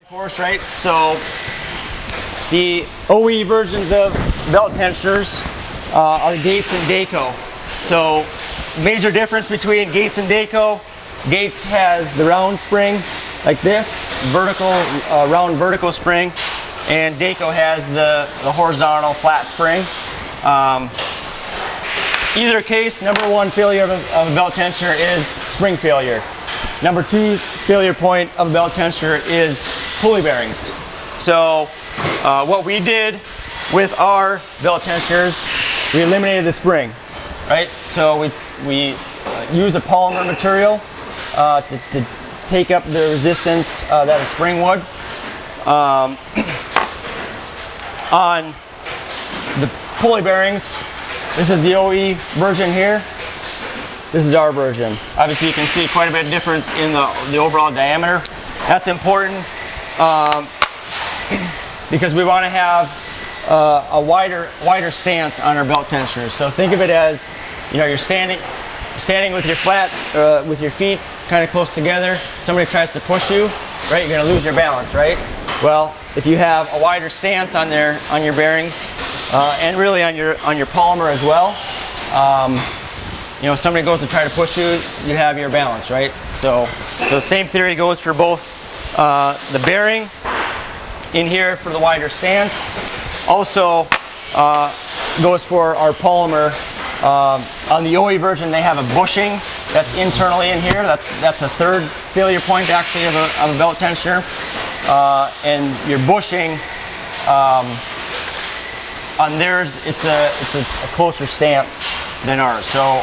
PolyForce, right? So the OE versions of belt tensioners are Gates and Dayco. So major difference between Gates and Dayco: Gates has the round spring like this, vertical, round vertical spring, and Dayco has the horizontal flat spring. Either case, number one failure of a belt tensioner is spring failure. Number two failure point of a belt tensioner is pulley bearings. So what we did with our belt tensioners, we eliminated the spring, right? So we use a polymer material to take up the resistance that a spring would. On the pulley bearings, this is the OE version here. This is our version. Obviously you can see quite a bit of difference in the overall diameter. That's important because we want to have a wider stance on our belt tensioners. So think of it as, you know, you're standing with your with your feet kind of close together. Somebody tries to push you, right? You're going to lose your balance, right? Well, if you have a wider stance on your bearings and really on your polymer as well, you know, somebody goes to try to push you, you have your balance, right? So same theory goes for both the bearing in here for the wider stance. Also goes for our polymer. On the OE version, they have a bushing that's internally in here. That's the third failure point actually of a belt tensioner. And your bushing on theirs, it's a closer stance than ours. So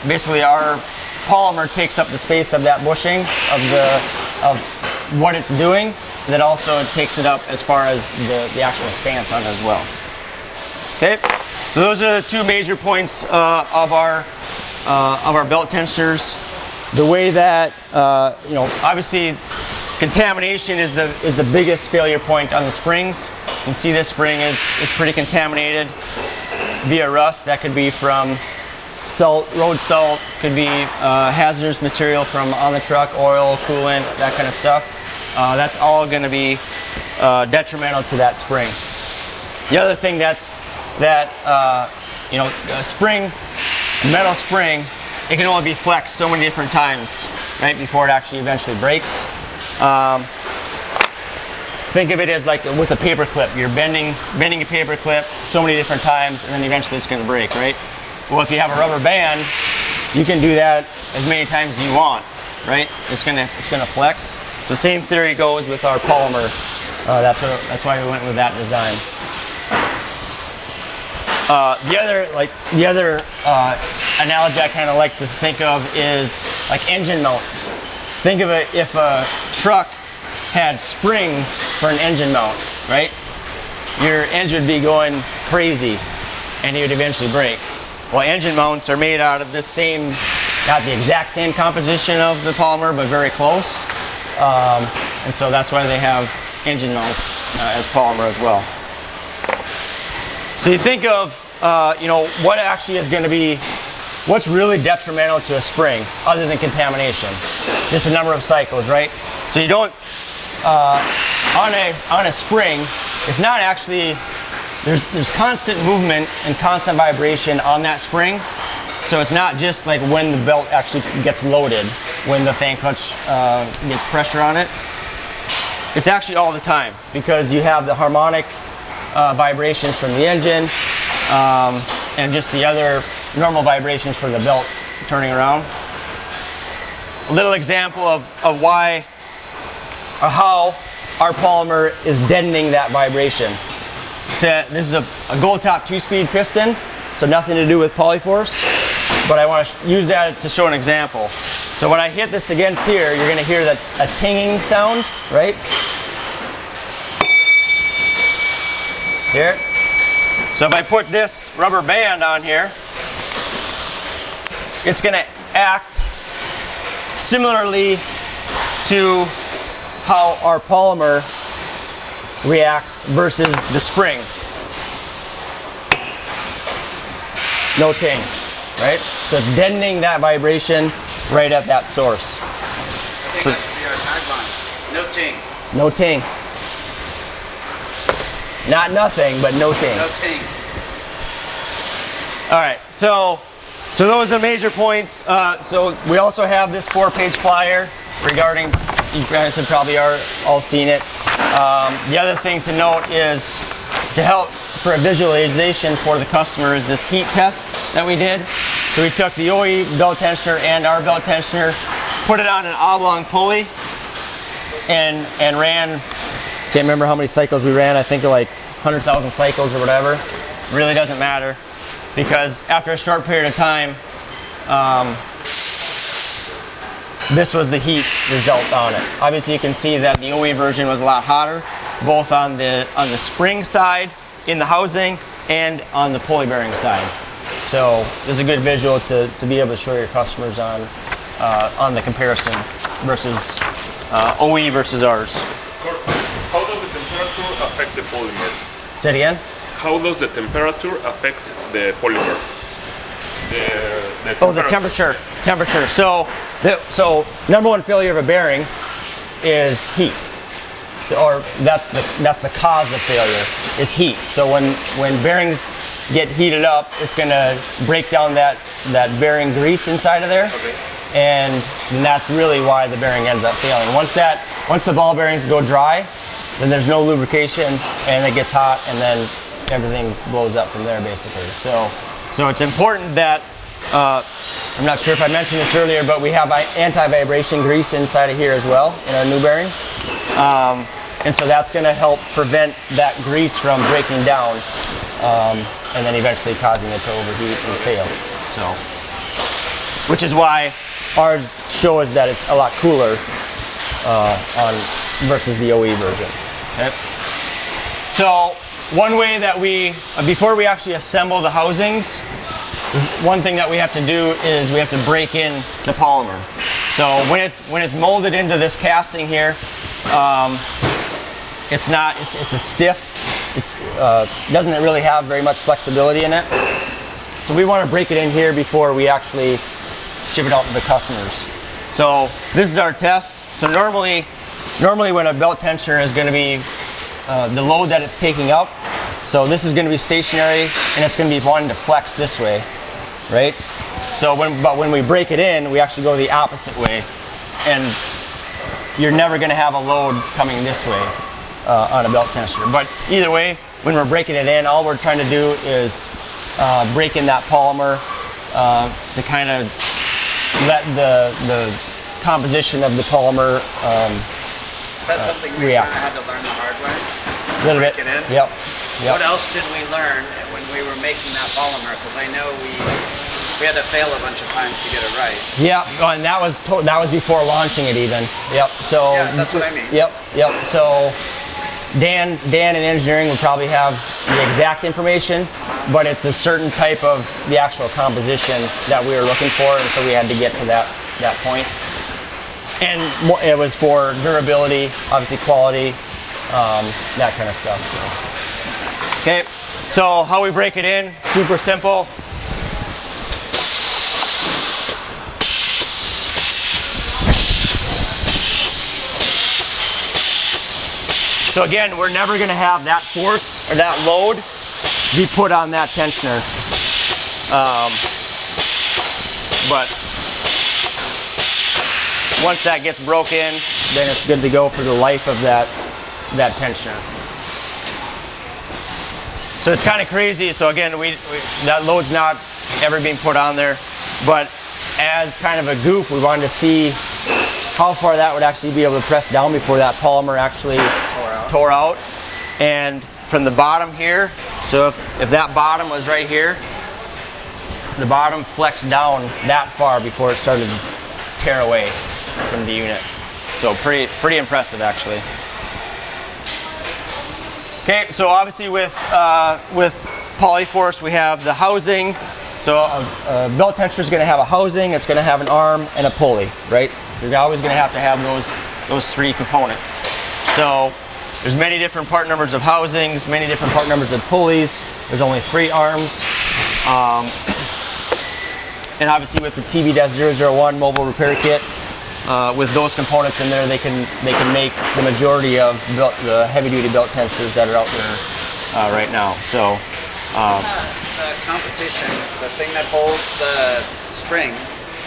basically our polymer takes up the space of that bushing of what it's doing. That also takes it up as far as the actual stance on it as well. Okay, so those are the two major points of our belt tensioners. The way that you know, obviously contamination is the biggest failure point on the springs. You can see this spring is pretty contaminated via rust. That could be from salt, road salt, could be hazardous material from on the truck, oil, coolant, that kind of stuff. That's all going to be detrimental to that spring. The other thing you know, a metal spring, it can only be flexed so many different times, right, before it actually eventually breaks. Think of it as like with a paper clip. You're bending a paper clip so many different times, and then eventually it's going to break, right? Well, if you have a rubber band, you can do that as many times as you want, right? It's gonna flex. So same theory goes with our polymer. That's why we went with that design. The other analogy I kind of like to think of is like engine mounts. Think of it if a truck had springs for an engine mount, right? Your engine would be going crazy and it would eventually break. Well, engine mounts are made out of this same, not the exact same composition of the polymer, but very close. And so that's why they have engine mounts as polymer as well. So you think of, you know, what actually is going to be, what's really detrimental to a spring other than contamination? Just a number of cycles, right? So you don't, on a spring, it's not actually, there's constant movement and constant vibration on that spring. So it's not just like when the belt actually gets loaded, when the fan clutch gets pressure on it. It's actually all the time because you have the harmonic vibrations from the engine and just the other normal vibrations for the belt turning around. A little example of why or how our polymer is deadening that vibration. So this is a gold top 2-speed piston, so nothing to do with PolyForce, but I want to use that to show an example. So when I hit this against here, you're going to hear a tinging sound, right? Here. So if I put this rubber band on here, it's going to act similarly to how our polymer reacts versus the spring. No ting, right? So it's deadening that vibration right at that source. I think that should be our tagline. No ting. No ting. Not nothing, but no ting. No ting. All right, so those are the major points. So we also have this 4-page flyer regarding, you guys have probably all seen it. The other thing to note is, to help for a visualization for the customer, is this heat test that we did. So we took the OE belt tensioner and our belt tensioner, put it on an oblong pulley, and ran, can't remember how many cycles we ran, I think like 100,000 cycles or whatever. Really doesn't matter, because after a short period of time, this was the heat result on it. Obviously you can see that the OE version was a lot hotter, both on the spring side in the housing and on the pulley bearing side. So this is a good visual to be able to show your customers on the comparison versus OE versus ours. How does the temperature affect the polymer? Say it again? How does the temperature affect the polymer? The temperature. So number one failure of a bearing is heat. So, or that's the cause of failure, is heat. So when bearings get heated up, it's going to break down that bearing grease inside of there, okay. and that's really why the bearing ends up failing. Once the ball bearings go dry, then there's no lubrication, and it gets hot, and then everything blows up from there basically. So it's important that, I'm not sure if I mentioned this earlier, but we have anti-vibration grease inside of here as well in our new bearing. And so that's going to help prevent that grease from breaking down, and then eventually causing it to overheat and fail. So, which is why ours shows that it's a lot cooler versus the OE version. Okay. So one way that before we actually assemble the housings, one thing that we have to do is we have to break in the polymer. So when it's molded into this casting here, it's a stiff. Doesn't really have very much flexibility in it. So we want to break it in here before we actually ship it out to the customers. So this is our test. So normally when a belt tensioner is going to be the load that it's taking up, so this is going to be stationary and it's going to be wanting to flex this way, right? So when we break it in, we actually go the opposite way, and you're never going to have a load coming this way on a belt tensioner. But either way, when we're breaking it in, all we're trying to do is break in that polymer to kind of let the composition of the polymer Is that something we kind of had to learn the hard way? A little bit. Break it in? Yep. What else did we learn when we were making that polymer? Because I know we had to fail a bunch of times to get it right. Yeah, and that was before launching it even. Yep. So yeah, that's what I mean. Yep. So Dan in engineering would probably have the exact information, but it's a certain type of the actual composition that we were looking for, and so we had to get to that point. And it was for durability, obviously quality, that kind of stuff. So. Okay, so how we break it in, super simple. So again, we're never going to have that force or that load be put on that tensioner. But once that gets broken, then it's good to go for the life of that tensioner. So it's kind of crazy. So again, that load's not ever being put on there, but as kind of a goof, we wanted to see how far that would actually be able to press down before that polymer actually tore out. And from the bottom here, so if that bottom was right here, the bottom flexed down that far before it started to tear away from the unit. So pretty impressive actually. Okay, so obviously with PolyForce we have the housing. So a belt tensioner is going to have a housing, it's going to have an arm and a pulley, right? You're always going to have those three components. So there's many different part numbers of housings, many different part numbers of pulleys. There's only 3 arms. And obviously with the TB-001 mobile repair kit, with those components in there, they can make the majority of the heavy-duty belt tensioners that are out there right now. So The competition, the thing that holds the spring,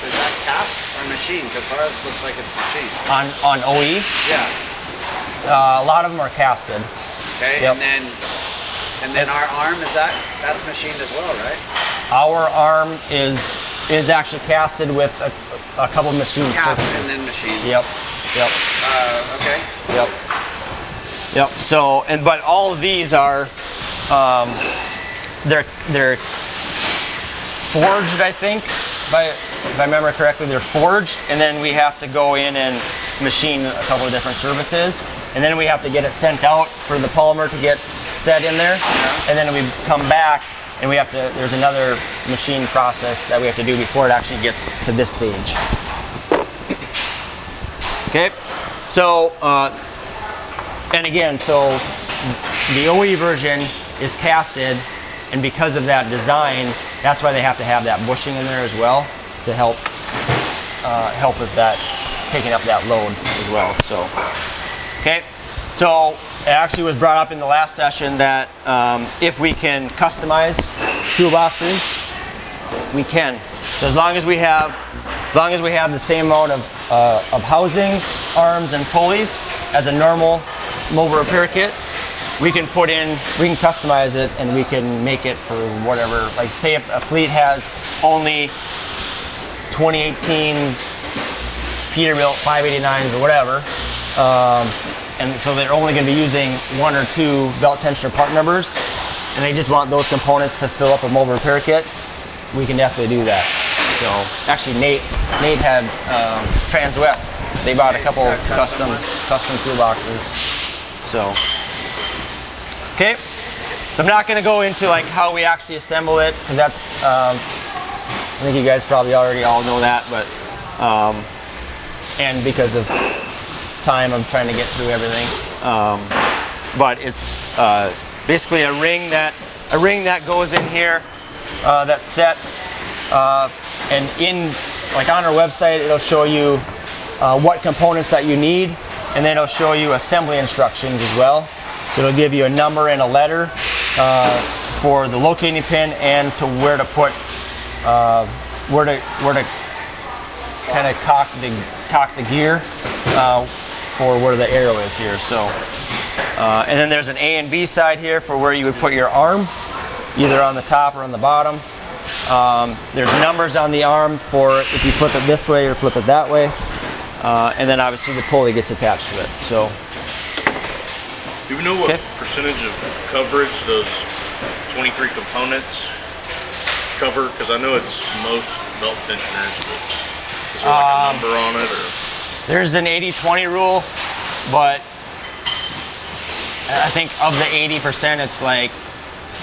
is that cast or machine? Because ours looks like it's machine. on OE, Yeah. a lot of them are casted. Okay. Yep. And then our arm, that's machined as well, right? Our arm is actually casted with a couple of machine Cast surfaces. and then machined. Yep. Okay. Yep. So, but all of these are, they're forged, I think, if I remember correctly, they're forged, and then we have to go in and machine a couple of different surfaces, and then we have to get it sent out for the polymer to get set in there, and then we come back and we have to, there's another machine process that we have to do before it actually gets to this stage. Okay, so, and again, so the OE version is casted, and because of that design, that's why they have to have that bushing in there as well to help with that, taking up that load as well. So, okay, so it actually was brought up in the last session that if we can customize toolboxes, we can. So as long as we have the same amount of housings, arms, and pulleys as a normal mobile repair kit, we can customize it, and we can make it for whatever. Like, say if a fleet has only 2018 Peterbilt 589s or whatever, and so they're only going to be using 1 or 2 belt tensioner part numbers, and they just want those components to fill up a mobile repair kit, we can definitely do that. So actually, Nate had Transwest. They bought a couple custom toolboxes. So. Okay, so I'm not going to go into like how we actually assemble it, because that's, I think you guys probably already all know that, but, and because of time, I'm trying to get through everything. But it's basically a ring that goes in here, that's set, and like on our website, it'll show you what components that you need, and then it'll show you assembly instructions as well. So it'll give you a number and a letter for the locating pin, and to where to put, where to kind of cock the gear for where the arrow is here. So, and then there's an A and B side here for where you would put your arm, either on the top or on the bottom. There's numbers on the arm for if you flip it this way or flip it that way, and then obviously the pulley gets attached to it. So. Do you know what percentage of coverage those 23 components cover? Because I know it's most belt tensioners, but is there like a number on it? Or? There's an 80-20 rule, but I think of the 80%, it's like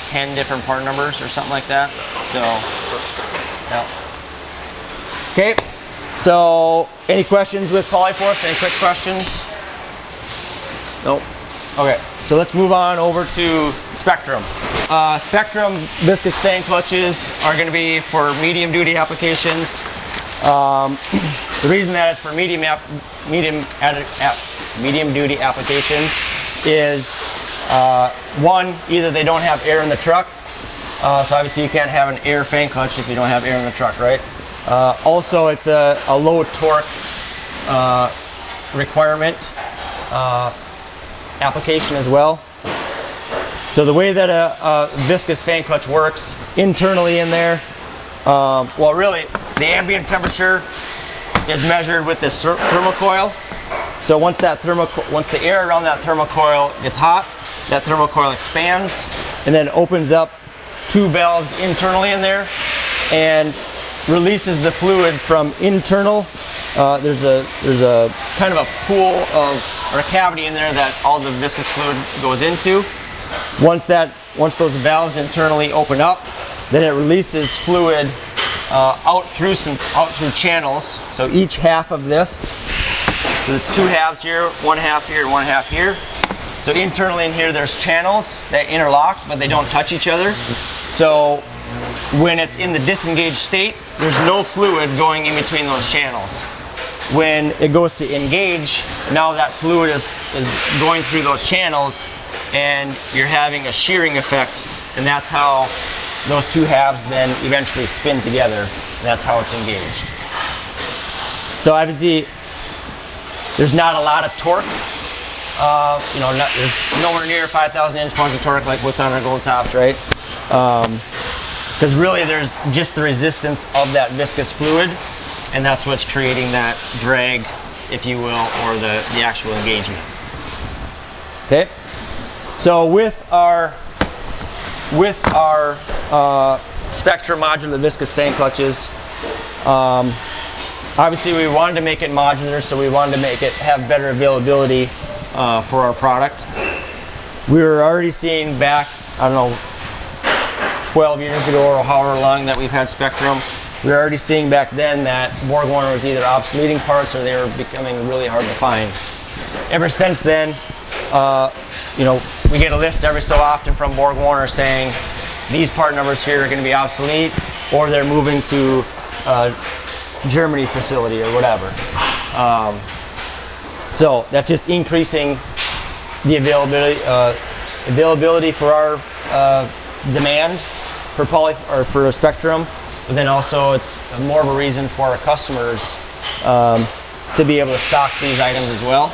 10 different part numbers or something like that. So, yeah. Okay, so any questions with PolyForce? Any quick questions? Nope. Okay, so let's move on over to Spectrum. Spectrum viscous fan clutches are going to be for medium duty applications. The reason that it's for medium duty applications is one, either they don't have air in the truck, so obviously you can't have an air fan clutch if you don't have air in the truck, right? Also, it's a low torque requirement application as well. So the way that a viscous fan clutch works internally in there, well, really the ambient temperature is measured with this thermocoil. So once the air around that thermocoil gets hot, that thermocoil expands and then opens up 2 valves internally in there and releases the fluid from internal. There's a kind of a pool or a cavity in there that all the viscous fluid goes into. Once those valves internally open up, then it releases fluid out through channels. So each half of this, so there's 2 halves here, 1 half here, 1 half here. So internally in here, there's channels that interlock, but they don't touch each other. So when it's in the disengaged state, there's no fluid going in between those channels. when it goes to engage, now that fluid is going through those channels and you're having a shearing effect, and that's how those two halves then eventually spin together, and that's how it's engaged. So obviously there's not a lot of torque. You know, there's nowhere near 5,000 inch-pounds of torque like what's on our gold tops, right? Because really there's just the resistance of that viscous fluid, and that's what's creating that drag, if you will, or the actual engagement. Okay, so with our Spectrum modular viscous fan clutches, obviously we wanted to make it modular, so we wanted to make it have better availability for our product. We were already seeing back, I don't know, 12 years ago or however long that we've had Spectrum, we were already seeing back then that BorgWarner was either obsoleting parts or they were becoming really hard to find. Ever since then, you know, we get a list every so often from BorgWarner saying these part numbers here are going to be obsolete, or they're moving to Germany facility or whatever. So that's just increasing the availability for our demand for for a Spectrum, but then also it's more of a reason for our customers to be able to stock these items as well.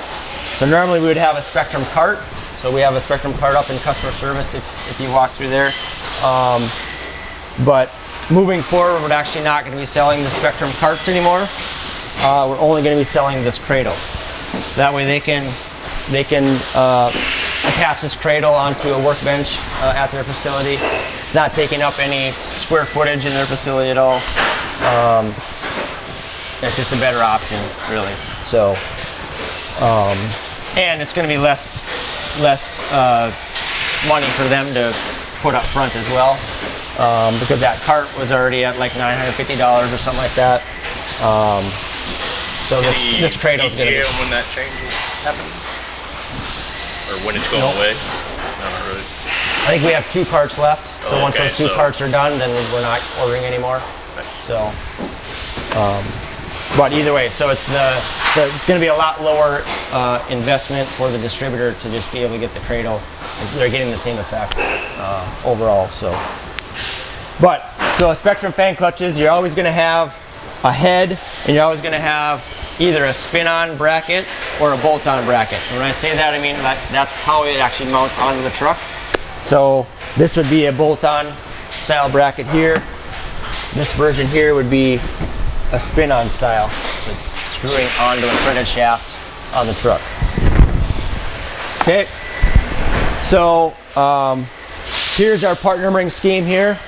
So normally we would have a Spectrum cart. So we have a Spectrum cart up in customer service if you walk through there. But moving forward, we're actually not going to be selling the Spectrum carts anymore. We're only going to be selling this cradle. So that way they can attach this cradle onto a workbench at their facility. It's not taking up any square footage in their facility at all. It's just a better option, really. So, and it's going to be less money for them to put up front as well, because that cart was already at like $950 or something like that. So this cradle is going to be. When that change will happen, or when it's going away? Not really. I think we have 2 carts left. So once those 2 carts are done, then we're not ordering anymore. Okay. So, but either way, so it's going to be a lot lower investment for the distributor to just be able to get the cradle. They're getting the same effect overall. So, so Spectrum fan clutches, you're always going to have a head, and you're always going to have either a spin-on bracket or a bolt-on bracket. And when I say that, I mean that's how it actually mounts onto the truck. So this would be a bolt-on style bracket here. This version here would be a spin-on style, so it's screwing onto a threaded shaft on the truck. Okay, so here's our part numbering scheme here.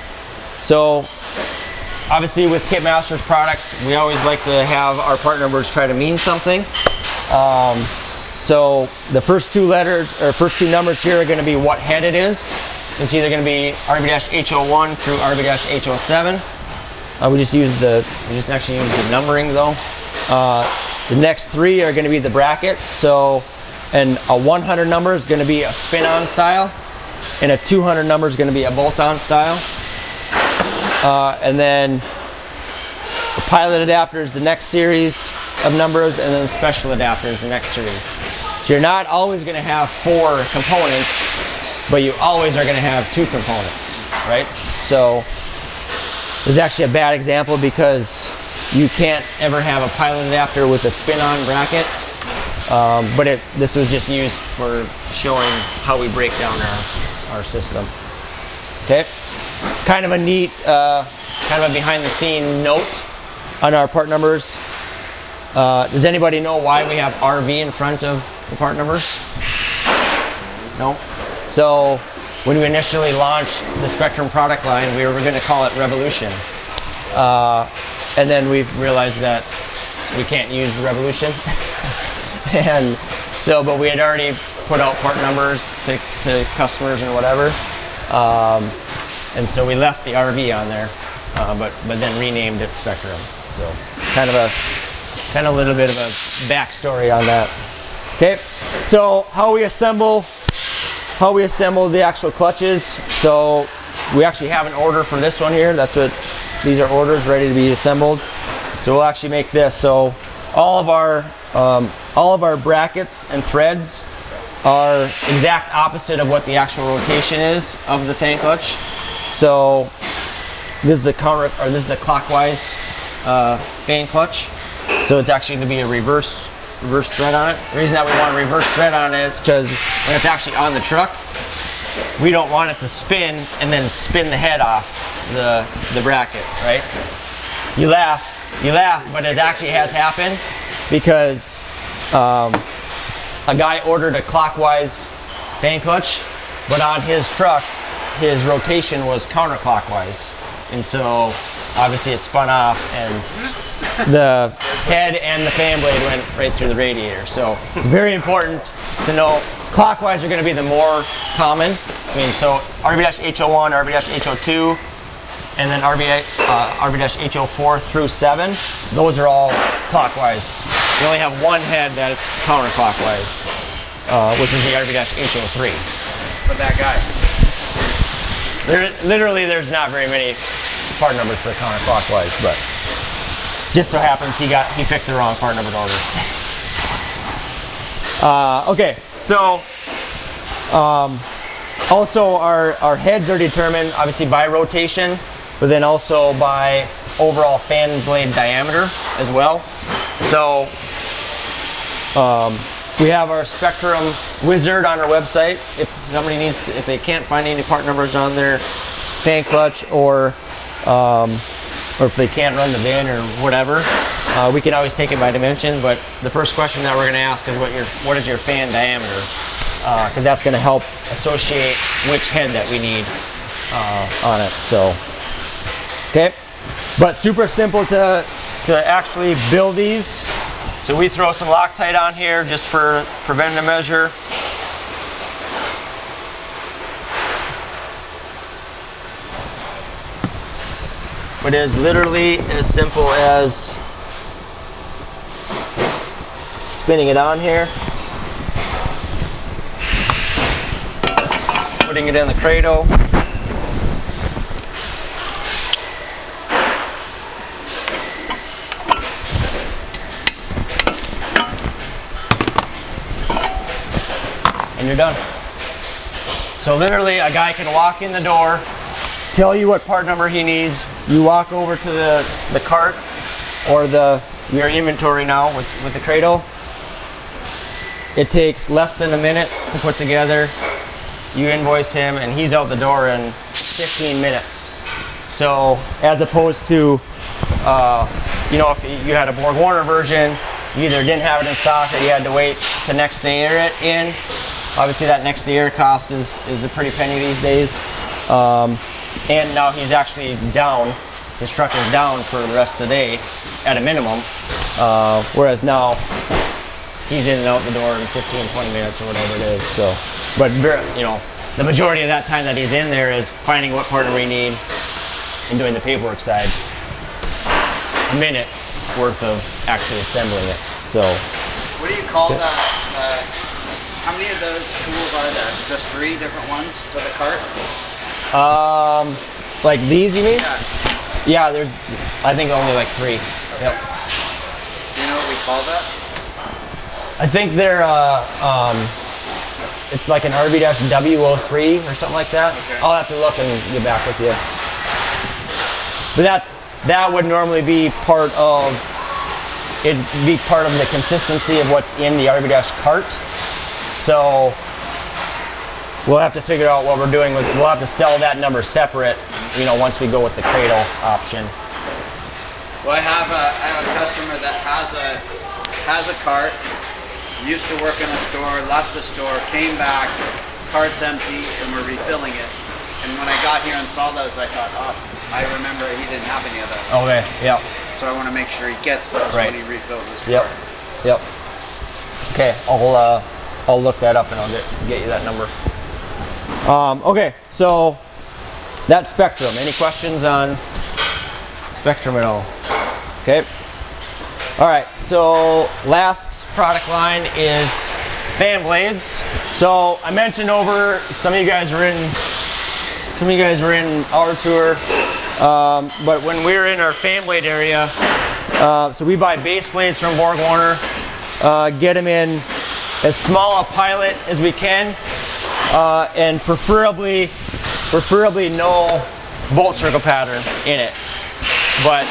So obviously with Kitmaster's products, we always like to have our part numbers try to mean something. So the first 2 letters, or first 2 numbers here are going to be what head it is. So it's either going to be RB-H01 through RB-H07. We just actually use the numbering though. The next 3 are going to be the bracket. So, and a 100 number is going to be a spin-on style, and a 200 number is going to be a bolt-on style. And then the pilot adapter is the next series of numbers, and then the special adapter is the next series. So you're not always going to have 4 components, but you always are going to have 2 components, right? So this is actually a bad example because you can't ever have a pilot adapter with a spin-on bracket, but this was just used for showing how we break down our system. Okay, kind of a neat, kind of a behind-the-scene note on our part numbers. Does anybody know why we have RV in front of the part numbers? No? So when we initially launched the Spectrum product line, we were going to call it Revolution. And then we realized that we can't use Revolution. And so, but we had already put out part numbers to customers and whatever. And so we left the RV on there, but then renamed it Spectrum. So kind of a little bit of a backstory on that. Okay, so how we assemble the actual clutches. So we actually have an order for this one here. These are orders ready to be assembled. So we'll actually make this. So all of our brackets and threads are exact opposite of what the actual rotation is of the fan clutch. So this is a clockwise fan clutch. So it's actually going to be a reverse thread on it. The reason that we want a reverse thread on it is because when it's actually on the truck, we don't want it to spin and then spin the head off the bracket, right? You laugh, but it actually has happened because a guy ordered a clockwise fan clutch, but on his truck, his rotation was counterclockwise. And so obviously it spun off and the head and the fan blade went right through the radiator. So it's very important to know clockwise are going to be the more common. I mean, so RV-H01, RV-H02, and then RV-H04 through 7, those are all clockwise. You only have one head that's counterclockwise, which is the RV-H03. For that guy. Literally, there's not very many part numbers for counterclockwise, but just so happens he picked the wrong part number to order. Okay, so also our heads are determined obviously by rotation, but then also by overall fan blade diameter as well. So we have our Spectrum wizard on our website. If they can't find any part numbers on their fan clutch, or if they can't run the VIN or whatever, we can always take it by dimension. But the first question that we're going to ask is what is your fan diameter? Because that's going to help associate which head that we need on it. So, okay, but super simple to actually build these. So we throw some Loctite on here just for preventative measure. But it is literally as simple as spinning it on here, putting it in the cradle, and you're done. So literally a guy can walk in the door, tell you what part number he needs, you walk over to the cart or your inventory now with the cradle. It takes less than a minute to put together. You invoice him and he's out the door in 15 minutes. So as opposed to, if you had a Borg Warner version, you either didn't have it in stock or you had to wait to next day air it in. Obviously that next day air cost is a pretty penny these days. And now he's actually down. His truck is down for the rest of the day at a minimum. Whereas now he's in and out the door in 15, 20 minutes or whatever it is. So, but the majority of that time that he's in there is finding what part we need and doing the paperwork side. A minute worth of actually assembling it. So, what do you call that? How many of those tools are there? Just 3 different ones for the cart? Like these, you mean? Yeah. Yeah, there's, I think only like 3. Okay. Yep. Do you know what we call that? I think they're, it's like an RV-W03 or something like that. Okay. I'll have to look and get back with you. But that would normally be part of the consistency of what's in the RV-cart. So we'll have to figure out what we're doing we'll have to sell that number separate, once we go with the cradle option. Well, I have a customer that has a cart, used to work in a store, left the store, came back, cart's empty, and we're refilling it. And when I got here and saw those, I thought, I remember he didn't have any of those. Okay, yeah. So I want to make sure he gets those when he refills his Yep, cart. yep. Okay, I'll look that up and I'll get you that number. Okay, so that's Spectrum. Any questions on Spectrum at all? Okay. All right, so last product line is fan blades. So I mentioned some of you guys were in our tour, but when we were in our fan blade area, So we buy base blades from Borg Warner, get them in as small a pilot as we can, and preferably no bolt circle pattern in it. But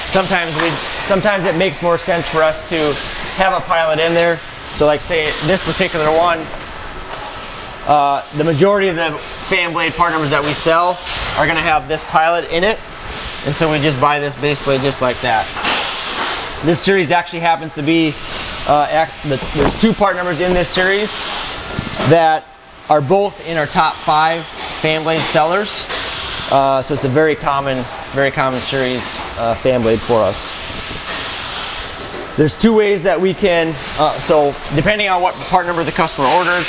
sometimes it makes more sense for us to have a pilot in there. So like say this particular one, the majority of the fan blade part numbers that we sell are going to have this pilot in it, and so we just buy this base blade just like that. This series actually happens to be, there's 2 part numbers in this series that are both in our top 5 fan blade sellers. So it's a very common series fan blade for us. There's 2 ways that we can, so depending on what part number the customer orders,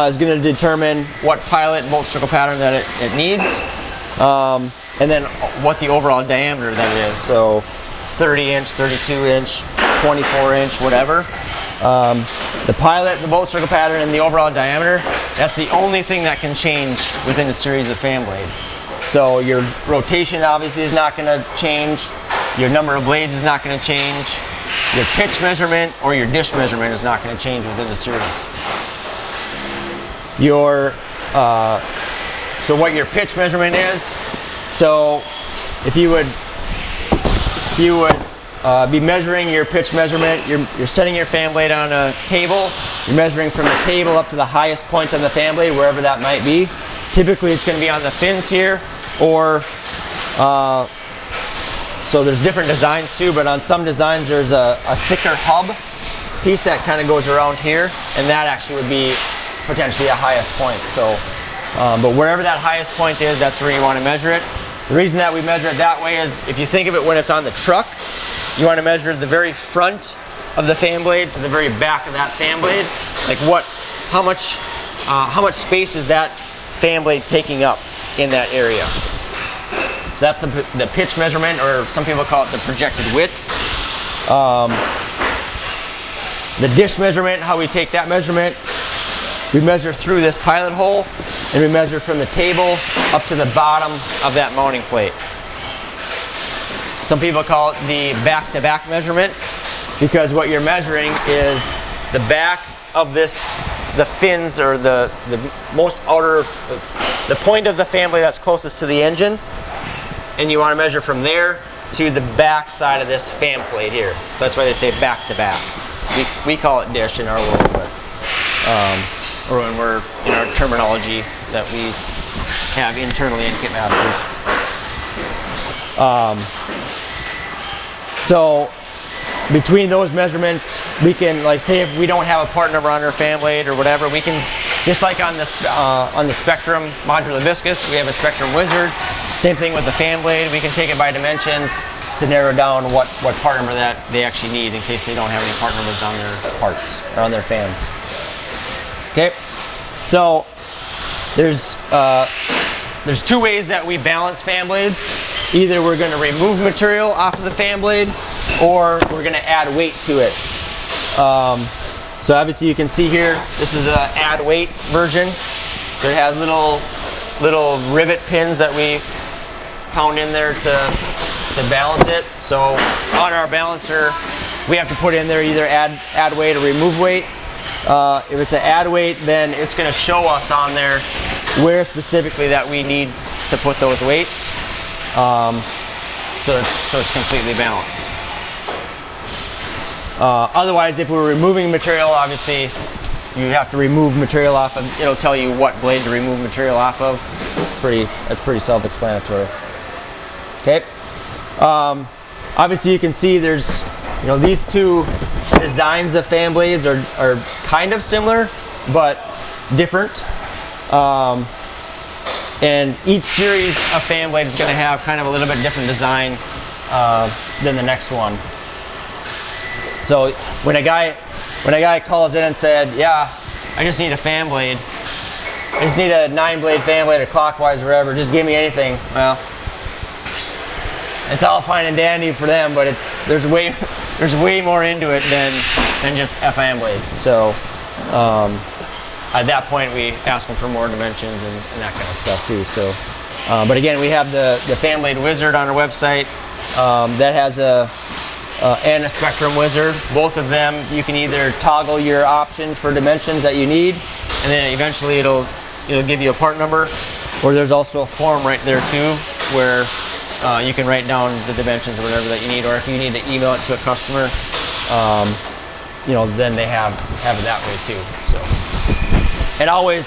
is going to determine what pilot and bolt circle pattern that it needs, and then what the overall diameter that it is. So 30 inch, 32 inch, 24 inch, whatever. The pilot, the bolt circle pattern, and the overall diameter, that's the only thing that can change within a series of fan blade. So your rotation obviously is not going to change, your number of blades is not going to change, your pitch measurement or your dish measurement is not going to change within the series. So what your pitch measurement is, so if you would be measuring your pitch measurement, you're setting your fan blade on a table, you're measuring from the table up to the highest point on the fan blade, wherever that might be. Typically it's going to be on the fins here, or so there's different designs too, but on some designs there's a thicker hub piece that kind of goes around here, and that actually would be potentially a highest point. So, but wherever that highest point is, that's where you want to measure it. The reason that we measure it that way is if you think of it when it's on the truck, you want to measure the very front of the fan blade to the very back of that fan blade. Like how much space is that fan blade taking up in that area? So that's the pitch measurement, or some people call it the projected width. The dish measurement, how we take that measurement, we measure through this pilot hole, and we measure from the table up to the bottom of that mounting plate. Some people call it the back-to-back measurement, because what you're measuring is the back of the fins, or the most outer, the point of the fan blade that's closest to the engine, and you want to measure from there to the back side of this fan plate here. So that's why they say back-to-back. We call it dish in our world, but or when we're in our terminology that we have internally in Kitmasters. So between those measurements, we can, like, say if we don't have a part number on our fan blade or whatever, we can, just like on the Spectrum modular Viscous, we have a Spectrum Wizard. Same thing with the fan blade. We can take it by dimensions to narrow down what part number that they actually need, in case they don't have any part numbers on their parts or on their fans. Okay, so there's 2 ways that we balance fan blades. Either we're going to remove material off of the fan blade, or we're going to add weight to it. So obviously you can see here, this is a add weight version. So it has little rivet pins that we pound in there to balance it. So on our balancer, we have to put in there either add weight or remove weight. If it's an add weight, then it's going to show us on there where specifically that we need to put those weights. So it's completely balanced. Otherwise, if we're removing material, obviously you have to remove material off of. It'll tell you what blade to remove material off of. That's pretty self-explanatory. Okay. Obviously, you can see there's, these 2 designs of fan blades are kind of similar, but different. And each series of fan blades is going to have kind of a little bit different design than the next one. So when a guy calls in and said, "Yeah, I just need a fan blade. I just need a 9-blade fan blade, or clockwise, or whatever. Just give me anything." Well, it's all fine and dandy for them, but there's way more into it than just a fan blade. So at that point, we ask them for more dimensions and that kind of stuff too. So, but again, we have the fan blade wizard on our website that has and a Spectrum Wizard. Both of them, you can either toggle your options for dimensions that you need, and then eventually it'll give you a part number. Or there's also a form right there too, where you can write down the dimensions or whatever that you need. Or if you need to email it to a customer, then they have it that way too. So, and always,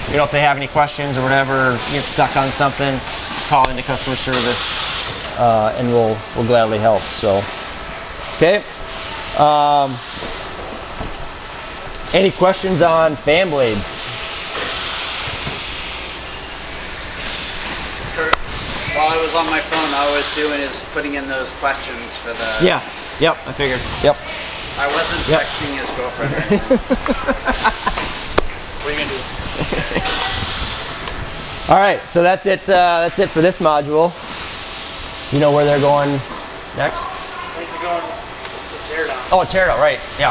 if they have any questions or whatever, get stuck on something, call into customer service, and we'll gladly help. So, okay. Any questions on fan blades? While I was on my phone, all I was doing is putting in those questions for the. Yeah. Yep. I figured. Yep. I wasn't texting his girlfriend or anything. What are you gonna do? All right. So that's it. That's it for this module. You know where they're going next? I think they're going to tear down. Oh, tear it out. Right. Yeah.